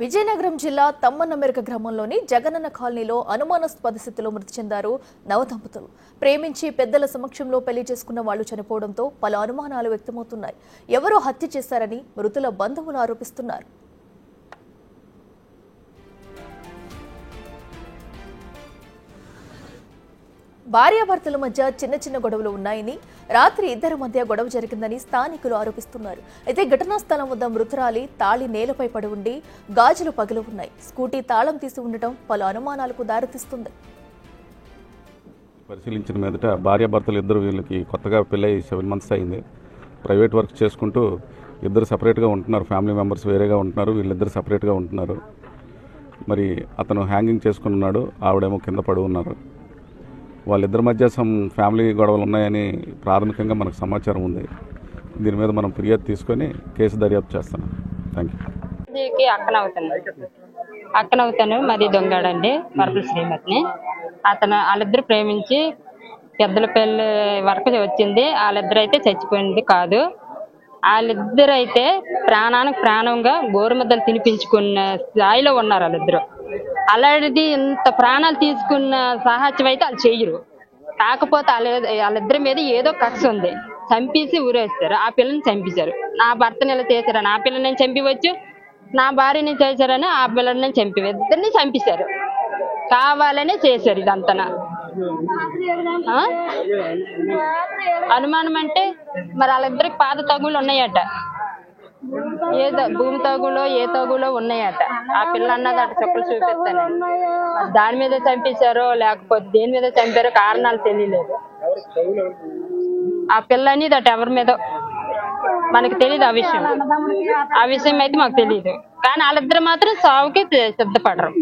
విజయనగరం జిల్లా తమ్మన్నమెరక గ్రామంలోని జగనన్న కాలనీలో అనుమానాస్పద స్థితిలో మృతి చెందారు నవదంపతులు. ప్రేమించి పెద్దల సమక్షంలో పెళ్లి చేసుకున్న వాళ్లు చనిపోవడంతో పలు అనుమానాలు వ్యక్తమవుతున్నాయి. ఎవరో హత్య చేశారని మృతుల బంధువులు ఆరోపిస్తున్నారు. భార్యాభర్తల మధ్య చిన్న చిన్న గొడవలు ఉన్నాయని, రాత్రి ఇద్దరి మధ్య గొడవ జరిగిందని స్థానికులు ఆరోపిస్తున్నారు. అయితే ఘటనా స్థలం వద్ద మృతురాలి తాళి నేలపై పడి ఉండి గాజులు పగిలి ఉన్నాయి. స్కూటీ తాళం తీసి ఉండటం పలు అనుమానాలకు దారితీస్తుంది. పరిశీలించిన మీదట భార్యాభర్తలు ఇద్దరు వీళ్ళకి కొత్తగా పెళ్ళై 7 months అయింది. ప్రైవేట్ వర్క్ చేసుకుంటూ ఇద్దరు సపరేట్గా ఉంటున్నారు. ఫ్యామిలీ మెంబర్స్ వేరేగా ఉంటున్నారు, వీళ్ళిద్దరు సపరేట్గా ఉంటున్నారు. మరి అతను హ్యాంగింగ్ చేసుకుని ఉన్నాడు, ఆవిడేమో కింద పడి ఉన్నారు. వాళ్ళిద్దరి మధ్య ఫ్యామిలీ గొడవలు ఉన్నాయని ప్రాథమికంగా మనకు సమాచారం ఉంది. దీని మీద మనం ఫిర్యాదు తీసుకొని కేసు దర్యాప్తు చేస్తాను. Thank you. అక్కనవుతాను మాది దొంగడండి, వరపుల శ్రీమతిని. వాళ్ళిద్దరు ప్రేమించి పెద్దల పెళ్లి వరకు వచ్చింది. వాళ్ళిద్దరు అయితే చచ్చిపోయింది కాదు. వాళ్ళిద్దరు అయితే ప్రాణానికి ప్రాణంగా గోరుముద్దలు తినిపించుకున్న స్థాయిలో ఉన్నారు వాళ్ళిద్దరు. అలాంటిది ఇంత ప్రాణాలు తీసుకున్న సాహసం అయితే వాళ్ళు చెయ్యరు. కాకపోతే వాళ్ళిద్దరి మీద ఏదో కక్ష ఉంది. చంపేసి ఊరేస్తారు. ఆ పిల్లని చంపేశారు. నా భర్తని ఇలా చేశారని ఆ పిల్లని చంపివచ్చు, నా భార్యని చేశారని ఆ పిల్లని చంపి ఇద్దరిని చంపేశారు. కావాలనే చేశారు ఇదంతా. అనుమానం అంటే మరి వాళ్ళిద్దరికి పాద తగులు ఉన్నాయట, భూమి తగులో ఏ తగులో ఉన్నాయట. ఆ పిల్ల అన్నది అటు చుక్కలు చూపిస్తాను. దాని మీద చంపేశారో లేకపోతే దేని మీద చంపారో కారణాలు తెలియలేదు. ఆ పిల్ల అనేది అటు ఎవరి మీద మనకు తెలియదు. ఆ విషయం అయితే మాకు తెలియదు. కానీ వాళ్ళిద్దరు మాత్రం సావుకి సిద్ధపడరు.